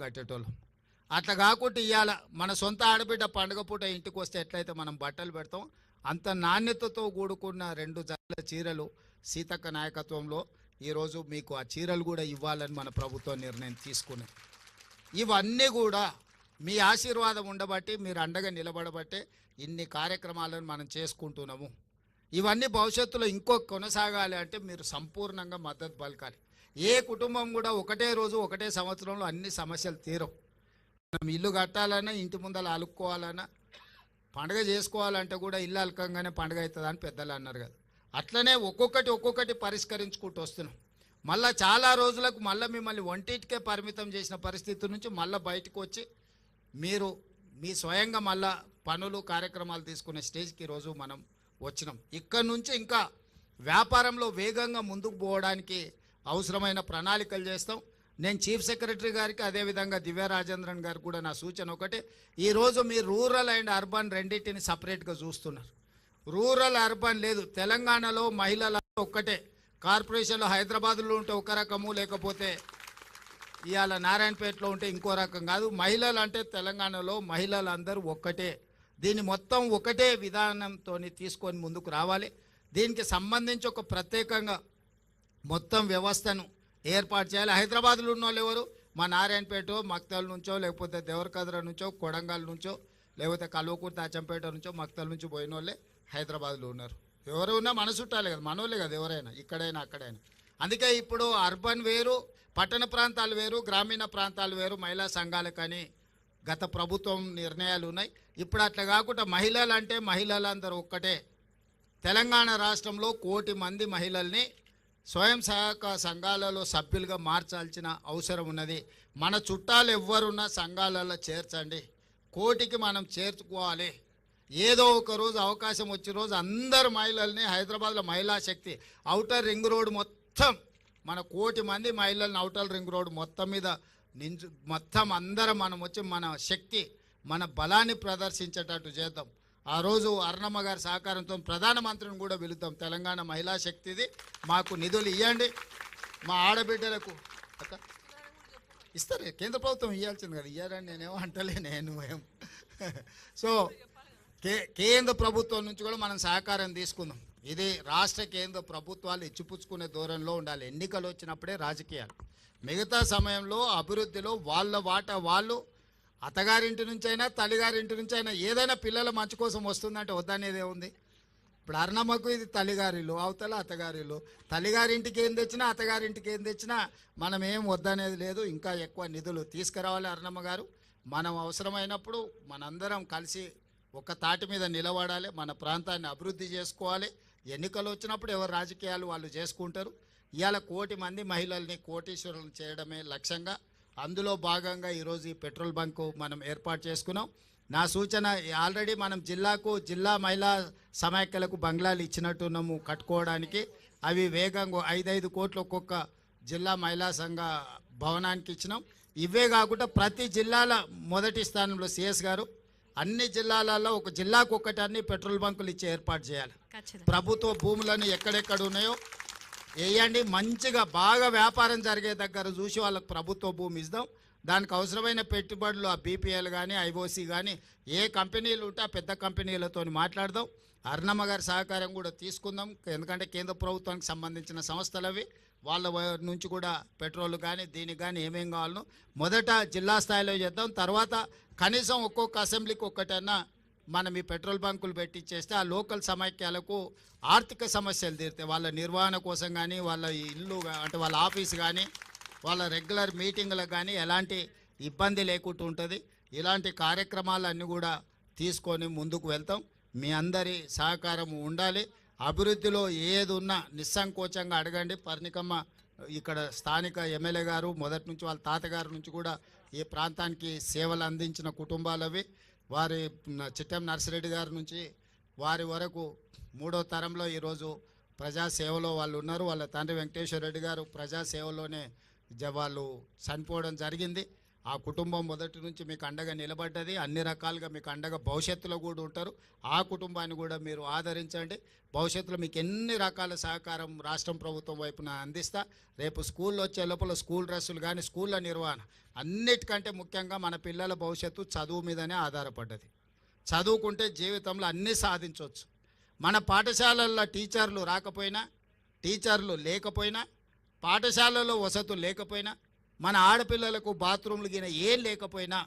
కట్టేటోళ్ళం. అట్లా కాకుండా ఇవాళ మన సొంత ఆడబిడ్డ పండుగ పూట ఇంటికి వస్తే ఎట్లయితే మనం బట్టలు పెడతాం, అంత నాణ్యతతో కూడుకున్న 2 జతల చీరలు సీతక్క నాయకత్వంలో ఈరోజు మీకు ఆ చీరలు కూడా ఇవ్వాలని మన ప్రభుత్వం నిర్ణయం తీసుకున్నది. ఇవన్నీ కూడా మీ ఆశీర్వాదం ఉండబట్టి, మీరు అండగా నిలబడబట్టే ఇన్ని కార్యక్రమాలను మనం చేసుకుంటున్నాము. ఇవన్నీ భవిష్యత్తులో ఇంకో కొనసాగాలి అంటే మీరు సంపూర్ణంగా మద్దతు పలకాలి. ఏ కుటుంబం కూడా ఒకటే రోజు ఒకటే సంవత్సరంలో అన్ని సమస్యలు తీరవు. మనం ఇల్లు కట్టాలన్నా, ఇంటి ముందర అలుక్కోవాలన్నా, పండుగ చేసుకోవాలంటే కూడా ఇల్లు అలకంగానే పండుగ అవుతుంది అని పెద్దలు అన్నారు కదా. అట్లనే ఒక్కొక్కటి పరిష్కరించుకుంటూ వస్తున్నాం. మళ్ళీ చాలా రోజులకు మళ్ళీ మిమ్మల్ని వంటింటికే పరిమితం చేసిన పరిస్థితి నుంచి మళ్ళీ బయటకు వచ్చి మీరు మీ స్వయంగా మళ్ళా పనులు కార్యక్రమాలు తీసుకునే స్టేజ్కి ఈరోజు మనం వచ్చినాం. ఇక్కడ నుంచి ఇంకా వ్యాపారంలో వేగంగా ముందుకు పోవడానికి అవసరమైన ప్రణాళికలు చేస్తాం. నేను చీఫ్ సెక్రటరీ గారికి, అదేవిధంగా దివ్య రాజేంద్రన్ గారికి కూడా నా సూచన ఒకటే, ఈరోజు మీరు రూరల్ అండ్ అర్బన్ రెండింటిని సపరేట్గా చూస్తున్నారు. రూరల్ అర్బన్ లేదు. తెలంగాణలో మహిళల ఒక్కటే. కార్పొరేషన్లో హైదరాబాద్లో ఉంటే ఒక రకము, లేకపోతే ఇవాళ నారాయణపేటలో ఉంటే ఇంకో రకం కాదు. మహిళలు అంటే తెలంగాణలో మహిళలందరూ ఒక్కటే. దీన్ని మొత్తం ఒకటే విధానంతో తీసుకొని ముందుకు రావాలి. దీనికి సంబంధించి ఒక ప్రత్యేకంగా మొత్తం వ్యవస్థను ఏర్పాటు చేయాలి. హైదరాబాద్లో ఉన్న వాళ్ళు ఎవరు? మా నారాయణపేట, మక్తల్ నుంచో, లేకపోతే దేవరకద్ర నుంచో, కొడంగల్ నుంచో, లేకపోతే కల్వకూర్తి అచ్చంపేట నుంచో, మక్తల్ నుంచి పోయిన వాళ్ళే హైదరాబాద్లో ఉన్నారు. ఎవరు ఉన్నా మన చుట్టాలే కదా, మనోళ్ళే కదా ఎవరైనా, ఇక్కడైనా అక్కడైనా. అందుకే ఇప్పుడు అర్బన్ వేరు, పట్టణ ప్రాంతాలు వేరు, గ్రామీణ ప్రాంతాలు వేరు మహిళా సంఘాలకని గత ప్రభుత్వం నిర్ణయాలు ఉన్నాయి. ఇప్పుడు అట్లా కాకుండా మహిళలు అంటే మహిళలందరూ ఒక్కటే. తెలంగాణ రాష్ట్రంలో 1 కోటి మంది మహిళల్ని స్వయం సహాయక సంఘాలలో సభ్యులుగా మార్చాల్సిన అవసరం ఉన్నది. మన చుట్టాలు ఎవ్వరున్నా సంఘాలలో చేర్చండి. 1 కోటికి మనం చేర్చుకోవాలి. ఏదో ఒక రోజు అవకాశం వచ్చే రోజు అందరు మహిళల్ని హైదరాబాద్లో మహిళా శక్తి ఔటర్ రింగ్ రోడ్ మొత్తం మన 1 కోటి మంది మహిళల్ని ఔటర్ రింగ్ రోడ్ మొత్తం మీద మొత్తం అందరం మనం వచ్చి మన శక్తి, మన బలాన్ని ప్రదర్శించేటట్టు చేద్దాం. ఆ రోజు అరుణమ్మ గారి సహకారంతో ప్రధానమంత్రిని కూడా పిలుద్దాం. తెలంగాణ మహిళా శక్తిది, మాకు నిధులు ఇవ్వండి. మా ఆడబిడ్డలకు ఇస్తారు, కేంద్ర ప్రభుత్వం ఇవ్వాల్సింది కదా, ఇవ్వాలని నేనేమో అంటలే. నేను సో కేంద్ర ప్రభుత్వం నుంచి కూడా మనం సహకారం తీసుకుందాం. ఇది రాష్ట్ర కేంద్ర ప్రభుత్వాలు ఇచ్చిపుచ్చుకునే ధోరణిలో ఉండాలి. ఎన్నికలు వచ్చినప్పుడే రాజకీయాలు, మిగతా సమయంలో అభివృద్ధిలో వాళ్ళ వాటా వాళ్ళు, అత్తగారింటి నుంచైనా తల్లిగారింటి నుంచి అయినా ఏదైనా పిల్లల మంచి కోసం వస్తుందంటే వద్దనేదే ఉంది. ఇప్పుడు అరుణమ్మకు ఇది తల్లిగారిల్లు, అవతల అత్తగారిల్లు. తల్లిగారింటికి ఏం తెచ్చినా అత్తగారింటికి ఏం తెచ్చినా మనం ఏం వద్దనేది లేదు. ఇంకా ఎక్కువ నిధులు తీసుకురావాలి అరుణమ్మ గారు. మనం అవసరమైనప్పుడు మనందరం కలిసి ఒక తాటి మీద నిలబడాలి, మన ప్రాంతాన్ని అభివృద్ధి చేసుకోవాలి. ఎన్నికలు వచ్చినప్పుడు ఎవరు రాజకీయాలు వాళ్ళు చేసుకుంటారు. ఇవాళ 1 కోటి మంది మహిళల్ని కోటీశ్వరులను చేయడమే లక్ష్యంగా, అందులో భాగంగా ఈరోజు ఈ పెట్రోల్ బంకు మనం ఏర్పాటు చేసుకున్నాం. నా సూచన, ఆల్రెడీ మనం జిల్లా మహిళా సమాఖ్యలకు బంగ్లాలు ఇచ్చినట్టున్నాము కట్టుకోవడానికి. అవి వేగంగా 5 కోట్లు ఒక్కొక్క జిల్లా మహిళా సంఘ భవనానికి ఇచ్చినాం. ఇవే కాకుండా ప్రతి జిల్లాల మొదటి స్థానంలో సిఎస్ గారు అన్ని జిల్లాలలో ఒక జిల్లాకు ఒక్కటి పెట్రోల్ బంకులు ఇచ్చి ఏర్పాటు చేయాలి. ప్రభుత్వ భూములను ఎక్కడెక్కడ ఉన్నాయో వేయండి. మంచిగా బాగా వ్యాపారం జరిగే దగ్గర చూసి వాళ్ళకి ప్రభుత్వ భూమి ఇద్దాం. దానికి అవసరమైన పెట్టుబడులు ఆ బీపీఎల్ కానీ ఐఓసి కానీ ఏ కంపెనీలు ఉంటే ఆ పెద్ద కంపెనీలతో మాట్లాడదాం. అరుణమ్మ గారి సహకారం కూడా తీసుకుందాం. ఎందుకంటే కేంద్ర ప్రభుత్వానికి సంబంధించిన సంస్థలు అవి, వాళ్ళ నుంచి కూడా పెట్రోల్ కానీ దీనికి కానీ ఏమేం కావాలనో మొదట జిల్లా స్థాయిలో చేద్దాం. తర్వాత కనీసం ఒక్కొక్క అసెంబ్లీకి ఒక్కటన్నా మనం ఈ పెట్రోల్ బంకులు పెట్టించేస్తే ఆ లోకల్ సమైక్యాలకు ఆర్థిక సమస్యలు తీరుతాయి. వాళ్ళ నిర్వహణ కోసం కానీ, వాళ్ళ ఇల్లు అంటే వాళ్ళ ఆఫీస్ కానీ, వాళ్ళ రెగ్యులర్ మీటింగ్లకు కానీ ఎలాంటి ఇబ్బంది లేకుండా ఉంటుంది. ఇలాంటి కార్యక్రమాలన్నీ కూడా తీసుకొని ముందుకు వెళ్తాం. మీ అందరి సహకారం ఉండాలి. అభివృద్ధిలో ఏది ఉన్నా నిస్సంకోచంగా అడగండి. పర్ణికమ్మ ఇక్కడ స్థానిక ఎమ్మెల్యే గారు మొదటి నుంచి వాళ్ళ తాతగారి నుంచి కూడా ఈ ప్రాంతానికి సేవలు అందించిన కుటుంబాలవి. వారి చిట్టెం నర్సిరెడ్డి గారి నుంచి వారి వరకు 3వ తరంలో ఈరోజు ప్రజాసేవలో వాళ్ళు ఉన్నారు. వాళ్ళ తండ్రి వెంకటేశ్వర రెడ్డి గారు ప్రజాసేవలోనే వాళ్ళు చనిపోవడం జరిగింది. ఆ కుటుంబం మొదటి నుంచి మీకు అండగా నిలబడ్డది, అన్ని రకాలుగా మీకు అండగా భవిష్యత్తులో కూడా ఉంటారు. ఆ కుటుంబాన్ని కూడా మీరు ఆదరించండి. భవిష్యత్తులో మీకు ఎన్ని రకాల సహకారం రాష్ట్రం ప్రభుత్వం వైపున అందిస్తా. రేపు స్కూల్లో వచ్చే లోపల స్కూల్ డ్రెస్సులు కానీ స్కూళ్ళ నిర్వహణ అన్నిటికంటే ముఖ్యంగా మన పిల్లల భవిష్యత్తు చదువు మీదనే ఆధారపడ్డది. చదువుకుంటే జీవితంలో అన్నీ సాధించవచ్చు. మన పాఠశాలల్లో టీచర్లు రాకపోయినా, టీచర్లు లేకపోయినా, పాఠశాలలో వసతులు లేకపోయినా, మన ఆడపిల్లలకు బాత్రూమ్లు గిన ఏం లేకపోయినా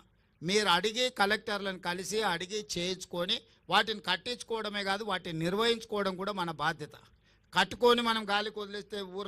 మీరు అడిగి కలెక్టర్లను కలిసి అడిగి చేయించుకొని వాటిని కట్టించుకోవడమే కాదు, వాటిని నిర్వహించుకోవడం కూడా మన బాధ్యత. కట్టుకొని మనం గాలికి వదిలేస్తే ఊరు